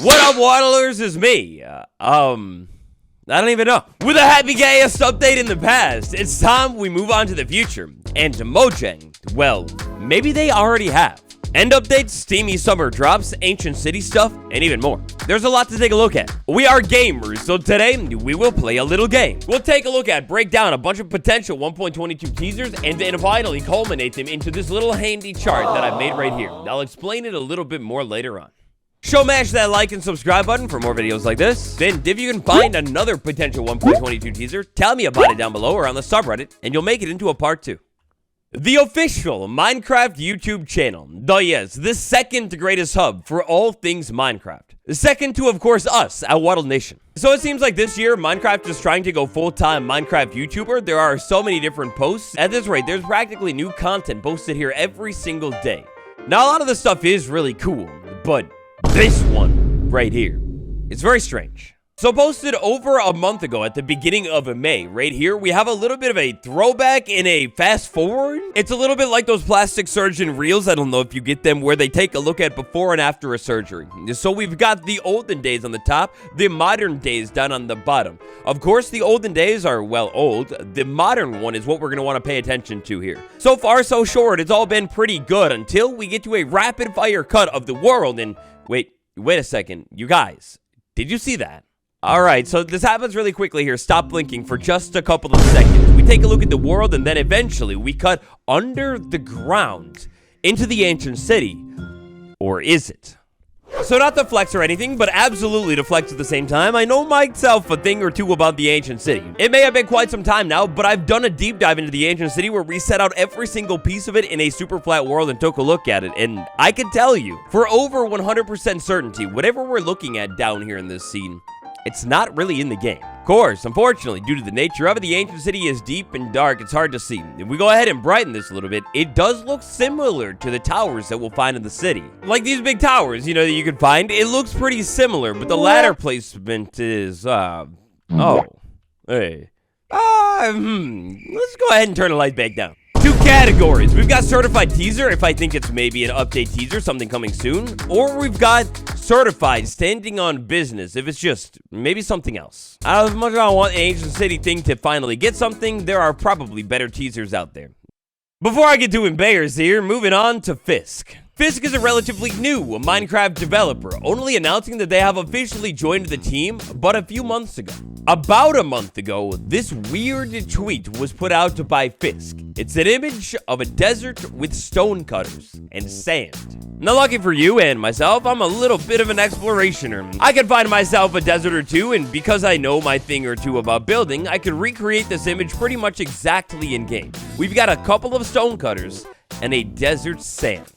What up, waddlers? Is me. I don't even know. With a happy gayest update in the past, it's time we move on to the future. And mojang, well, maybe they already have. End updates, steamy summer drops, ancient city stuff, and even more. There's a lot to take a look at. We are gamers, so today we will play a little game. We'll take a look at, break down a bunch of potential 1.22 teasers, and then finally culminate them into this little handy chart that I've made right here. I'll explain it a little bit more later on. Mash that like and subscribe button for more videos like this. Then, if you can find another potential 1.22 teaser, tell me about it down below or on the subreddit, and you'll make it into a part 2. The official Minecraft YouTube channel. Oh yes, the second greatest hub for all things Minecraft. Second to, of course, us at Waddle Nation. So it seems like this year, Minecraft is trying to go full-time Minecraft YouTuber. There are so many different posts. At this rate, there's practically new content posted here every single day. Now, a lot of the stuff is really cool, but this one right here, it's very strange. So posted over a month ago at the beginning of May, right here, we have a little bit of a throwback and a fast forward. It's a little bit like those plastic surgeon reels, I don't know if you get them, where they take a look at before and after a surgery. So we've got the olden days on the top, the modern days down on the bottom. Of course, the olden days are, well, old. The modern one is what we're going to want to pay attention to here. So far, so short, it's all been pretty good until we get to a rapid fire cut of the world. And wait a second, you guys, did you see that? Alright, so this happens really quickly here. Stop blinking for just a couple of seconds. We take a look at the world, and then eventually we cut under the ground into the ancient city. Or is it? So not to flex or anything, but absolutely to flex at the same time. I know myself a thing or two about the ancient city. It may have been quite some time now, but I've done a deep dive into the ancient city where we set out every single piece of it in a super flat world and took a look at it. And I can tell you, for over 100% certainty, whatever we're looking at down here in this scene, it's not really in the game. Of course, unfortunately, due to the nature of it, the ancient city is deep and dark. It's hard to see. If we go ahead and brighten this a little bit, it does look similar to the towers that we'll find in the city. Like these big towers, you know, that you can find. It looks pretty similar, but the ladder placement is, let's go ahead and turn the light back down. 2 categories. We've got certified teaser, if I think it's maybe an update teaser, something coming soon. Or we've got certified standing on business, if it's just maybe something else. As much as I want an ancient city thing to finally get something, there are probably better teasers out there. Before I get too embarrassed here, moving on to Fisk. Fisk is a relatively new Minecraft developer, only announcing that they have officially joined the team but a few months ago. About a month ago, this weird tweet was put out by Fisk. It's an image of a desert with stone cutters and sand. Now, lucky for you and myself, I'm a little bit of an explorationer. I can find myself a desert or two, and because I know my thing or two about building, I could recreate this image pretty much exactly in-game. We've got a couple of stone cutters and a desert sand.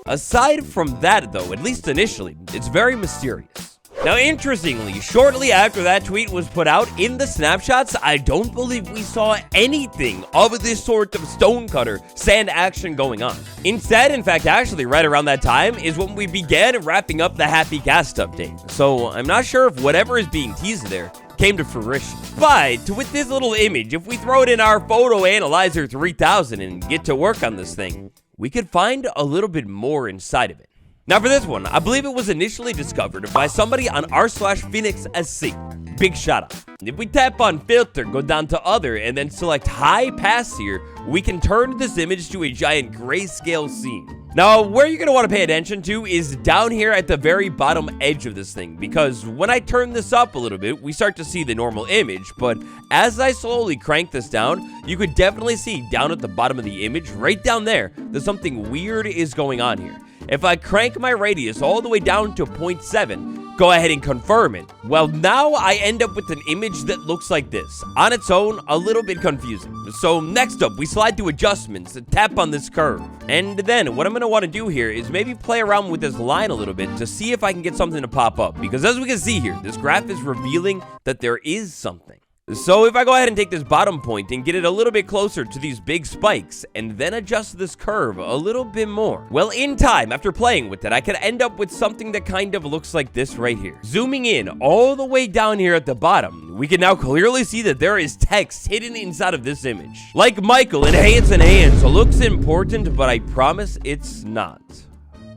Aside from that, though, at least initially, it's very mysterious. Now, interestingly, shortly after that tweet was put out, in the snapshots, I don't believe we saw anything of this sort of stonecutter sand action going on. Instead, in fact, actually, right around that time is when we began wrapping up the Happy Cast update. So, I'm not sure if whatever is being teased there came to fruition. But with this little image, if we throw it in our Photo Analyzer 3000 and get to work on this thing, we could find a little bit more inside of it. Now for this one, I believe it was initially discovered by somebody on r/PhoenixSC. Big shout out. If we tap on filter, go down to other, and then select high pass here, we can turn this image to a giant grayscale scene. Now, where you're going to want to pay attention to is down here at the very bottom edge of this thing, because when I turn this up a little bit, we start to see the normal image, but as I slowly crank this down, you could definitely see down at the bottom of the image, right down there, that something weird is going on here. If I crank my radius all the way down to 0.7, go ahead and confirm it. Well, now I end up with an image that looks like this. On its own, a little bit confusing. So next up, we slide to adjustments and tap on this curve. And then what I'm going to want to do here is maybe play around with this line a little bit to see if I can get something to pop up. Because as we can see here, this graph is revealing that there is something. So if I go ahead and take this bottom point and get it a little bit closer to these big spikes and then adjust this curve a little bit more, well, in time, after playing with it, I could end up with something that kind of looks like this right here. Zooming in all the way down here at the bottom, we can now clearly see that there is text hidden inside of this image. Like Michael in Hands and Hands, looks important, but I promise it's not.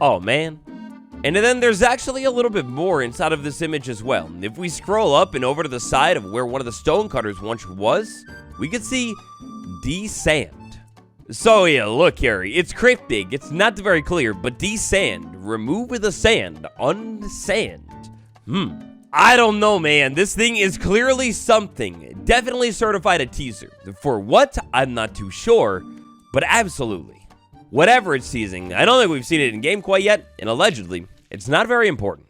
Oh man, And then there's actually a little bit more inside of this image as well. If we scroll up and over to the side of where one of the stonecutters once was, we could see desand. So yeah, look here, it's cryptic, it's not very clear, but desand, remove the sand, unsand. I don't know, man. This thing is clearly something. Definitely certified a teaser. For what? I'm not too sure, but absolutely. Whatever it's teasing, I don't think we've seen it in game quite yet, and allegedly, it's not very important.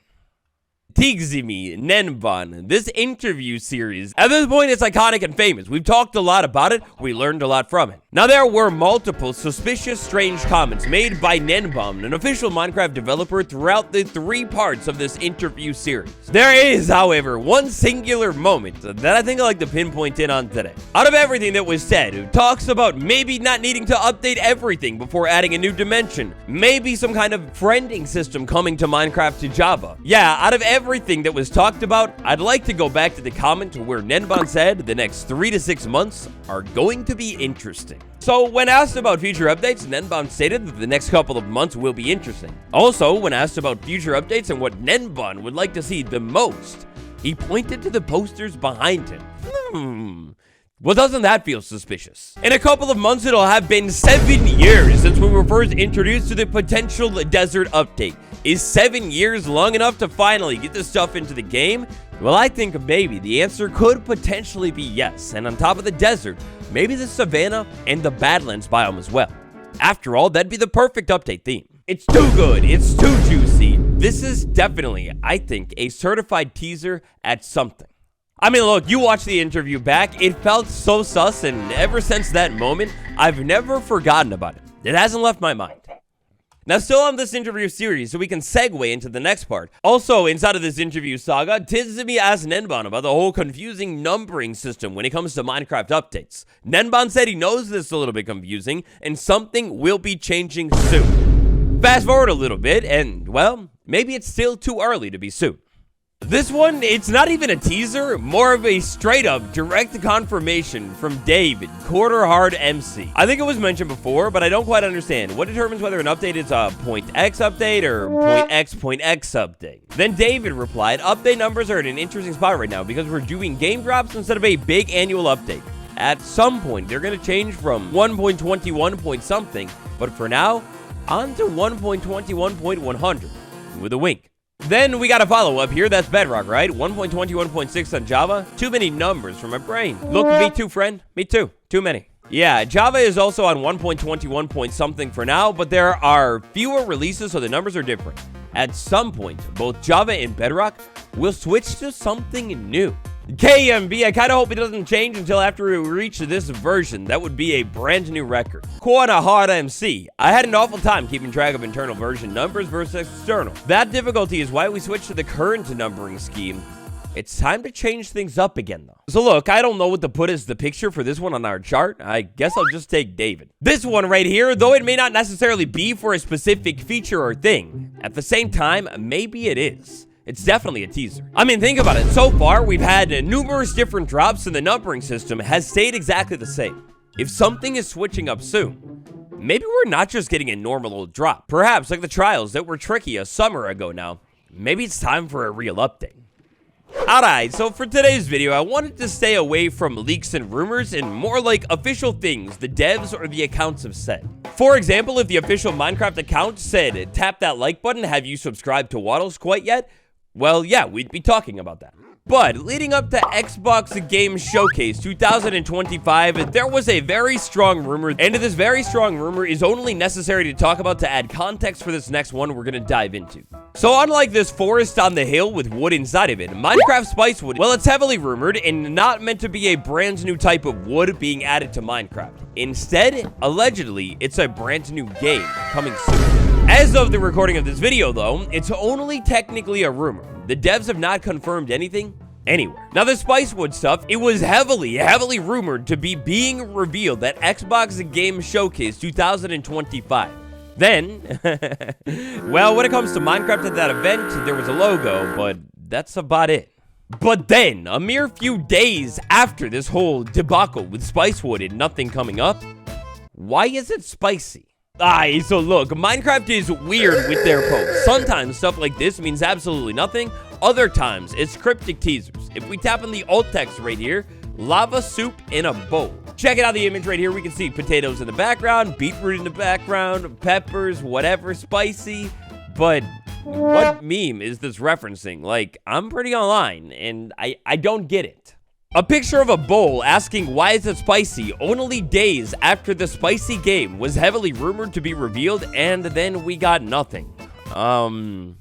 Tigzimi Nenban, this interview series, at this point it's iconic and famous. We've talked a lot about it, we learned a lot from it. Now there were multiple suspicious, strange comments made by Nenban, an official Minecraft developer, throughout the 3 parts of this interview series. There is, however, one singular moment that I think I like to pinpoint in on today. Out of everything that was said, it talks about maybe not needing to update everything before adding a new dimension, maybe some kind of friending system coming to Minecraft to Java. Yeah, out of everything that was talked about, I'd like to go back to the comment where Nenban said the next 3 to 6 months are going to be interesting. So when asked about future updates, Nenban stated that the next couple of months will be interesting. Also, when asked about future updates and what Nenban would like to see the most, he pointed to the posters behind him. Well, doesn't that feel suspicious? In a couple of months, it'll have been 7 years since we were first introduced to the potential desert update. Is 7 years long enough to finally get this stuff into the game? Well, I think maybe. The answer could potentially be yes. And on top of the desert, maybe the savanna and the badlands biome as well. After all, that'd be the perfect update theme. It's too good. It's too juicy. This is definitely, I think, a certified teaser at something. I mean, look, you watch the interview back, it felt so sus, and ever since that moment, I've never forgotten about it. It hasn't left my mind. Now, still on this interview series, so we can segue into the next part. Also, inside of this interview saga, Tigzimi asked Nenban about the whole confusing numbering system when it comes to Minecraft updates. Nenban said he knows this is a little bit confusing, and something will be changing soon. Fast forward a little bit, and, well, maybe it's still too early to be soon. This one, it's not even a teaser, more of a straight-up direct confirmation from David, Quarter Hard MC. I think it was mentioned before, but I don't quite understand. What determines whether an update is a .x update or .x update? Then David replied, update numbers are in an interesting spot right now because we're doing game drops instead of a big annual update. At some point, they're going to change from 1.21 point something, but for now, on to 1.21.100, with a wink. Then we got a follow-up here. That's Bedrock, right? 1.21.6 on Java. Too many numbers for my brain. Look, me too, friend. Me too. Too many. Yeah, Java is also on 1.21 point something for now, but there are fewer releases, so the numbers are different. At some point, both Java and Bedrock will switch to something new. KMB, I kind of hope it doesn't change until after we reach this version. That would be a brand new record. Quarter Hard MC, I had an awful time keeping track of internal version numbers versus external. That difficulty is why we switched to the current numbering scheme. It's time to change things up again, though. So look, I don't know what to put as the picture for this one on our chart. I guess I'll just take David. This one right here, though it may not necessarily be for a specific feature or thing, at the same time, maybe it is. It's definitely a teaser. I mean, think about it. So far, we've had numerous different drops, and the numbering system has stayed exactly the same. If something is switching up soon, maybe we're not just getting a normal old drop. Perhaps like the trials that were tricky a summer ago now. Maybe it's time for a real update. Alright, so for today's video, I wanted to stay away from leaks and rumors and more like official things the devs or the accounts have said. For example, if the official Minecraft account said, tap that like button, have you subscribed to Wattles quite yet? Well, yeah, we'd be talking about that. But leading up to Xbox Game Showcase 2025, there was a very strong rumor, and this very strong rumor is only necessary to talk about to add context for this next one we're gonna dive into. So unlike this forest on the hill with wood inside of it, Minecraft Spicewood, well, it's heavily rumored and not meant to be a brand new type of wood being added to Minecraft. Instead, allegedly, it's a brand new game coming soon. As of the recording of this video, though, it's only technically a rumor. The devs have not confirmed anything anywhere. Now, the Spicewood stuff, it was heavily rumored to be being revealed at Xbox Game Showcase 2025. Then, well, when it comes to Minecraft at that event, there was a logo, but that's about it. But then, a mere few days after this whole debacle with Spicewood and nothing coming up, why is it spicy? Alright, so look, Minecraft is weird with their posts. Sometimes stuff like this means absolutely nothing. Other times, it's cryptic teasers. If we tap on the alt text right here, lava soup in a bowl. Check it out, the image right here. We can see potatoes in the background, beetroot in the background, peppers, whatever, spicy. But what meme is this referencing? Like, I'm pretty online, and I don't get it. A picture of a bowl asking why is it spicy only days after the spicy game was heavily rumored to be revealed, and then we got nothing. The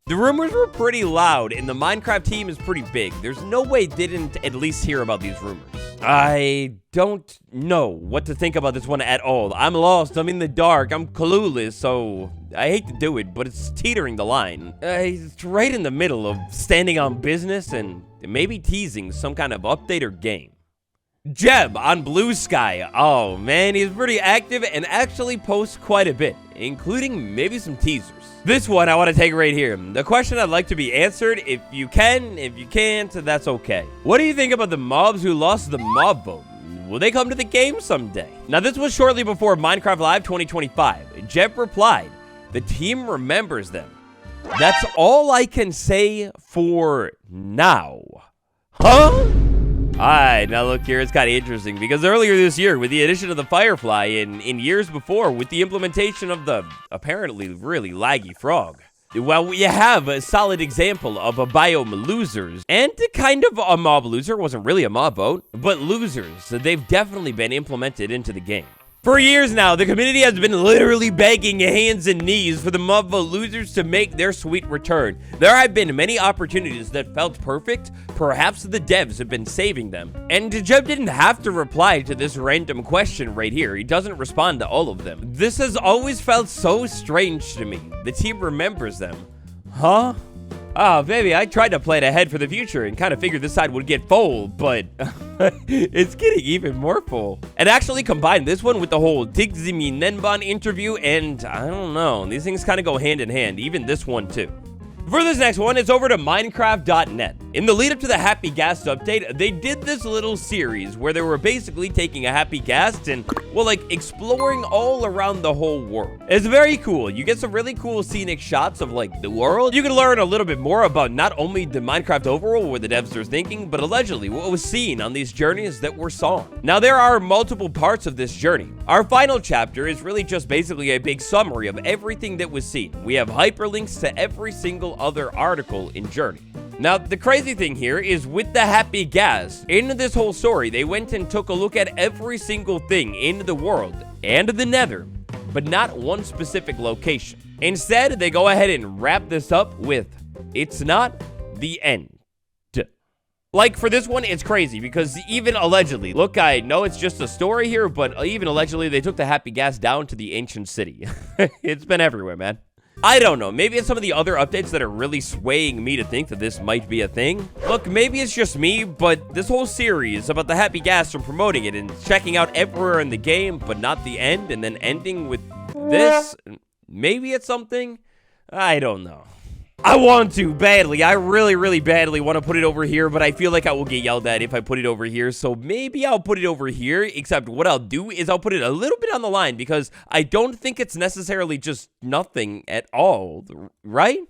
rumors were pretty loud, and the Minecraft team is pretty big. There's no way they didn't at least hear about these rumors. I don't know what to think about this one at all. I'm lost, I'm in the dark, I'm clueless, so I hate to do it, but it's teetering the line. It's right in the middle of standing on business and maybe teasing some kind of update or game. Jeb on Blue Sky. Oh man, he's pretty active and actually posts quite a bit, including maybe some teasers. This one I want to take right here. The question I'd like to be answered, if you can, if you can't, that's okay. What do you think about the mobs who lost the mob vote? Will they come to the game someday? Now, this was shortly before Minecraft Live 2025. Jeb replied, the team remembers them. That's all I can say for now. Huh? Alright, now look here, it's kind of interesting because earlier this year, with the addition of the Firefly and in years before, with the implementation of the apparently really laggy frog, well, we have a solid example of a biome losers and kind of a mob loser. Wasn't really a mob vote, but losers. So they've definitely been implemented into the game. For years now, the community has been literally begging hands and knees for the mob vote losers to make their sweet return. There have been many opportunities that felt perfect. Perhaps the devs have been saving them. And Jeb didn't have to reply to this random question right here. He doesn't respond to all of them. This has always felt so strange to me. The team remembers them. Huh? Oh, baby, I tried to plan ahead for the future and kind of figured this side would get full, but it's getting even more full. And actually combine this one with the whole Tigzimi Nenban interview, and I don't know, these things kind of go hand in hand, even this one too. For this next one, it's over to Minecraft.net. In the lead up to the Happy Ghast update, they did this little series where they were basically taking a Happy Ghast and, well, like, exploring all around the whole world. It's very cool. You get some really cool scenic shots of, like, the world. You can learn a little bit more about not only the Minecraft overworld, what the devs are thinking, but allegedly what was seen on these journeys that were sawn. Now, there are multiple parts of this journey. Our final chapter is really just basically a big summary of everything that was seen. We have hyperlinks to every single other article in Journey. Now, the crazy thing here is with the Happy Ghast, in this whole story, they went and took a look at every single thing in the world and the Nether, but not one specific location. Instead, they go ahead and wrap this up with, it's not the end. Like, for this one, it's crazy because even allegedly, look, I know it's just a story here, but even allegedly, they took the Happy Ghast down to the ancient city. It's been everywhere, man. I don't know, maybe it's some of the other updates that are really swaying me to think that this might be a thing. Look, maybe it's just me, but this whole series about the Happy Ghast and promoting it and checking out everywhere in the game, but not the end, and then ending with this, maybe it's something? I don't know. I want to badly. I really, really badly want to put it over here, but I feel like I will get yelled at if I put it over here. So maybe I'll put it over here, except what I'll do is I'll put it a little bit on the line because I don't think it's necessarily just nothing at all, right?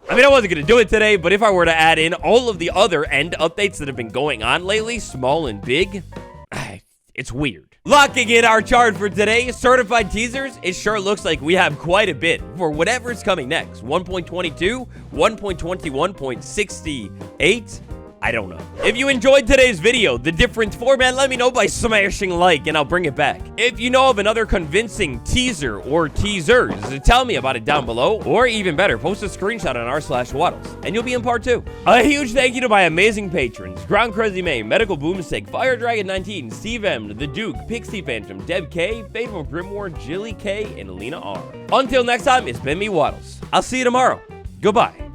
I mean, I wasn't going to do it today, but if I were to add in all of the other end updates that have been going on lately, small and big, it's weird. Locking in our chart for today, certified teasers, it sure looks like we have quite a bit for whatever's coming next. 1.22, 1.21.68, I don't know. If you enjoyed today's video, the different format, let me know by smashing like and I'll bring it back. If you know of another convincing teaser or teasers, tell me about it down below, or even better, post a screenshot on r/wattles and you'll be in part 2. A huge thank you to my amazing patrons: Ground Crazy May, Medical Boomstick, Fire Dragon 19, Steve M, The Duke, Pixie Phantom, Deb K, Faithful Grimoire, Jilly K, and Lena R. Until next time, it's been me, Wattles. I'll see you tomorrow. Goodbye.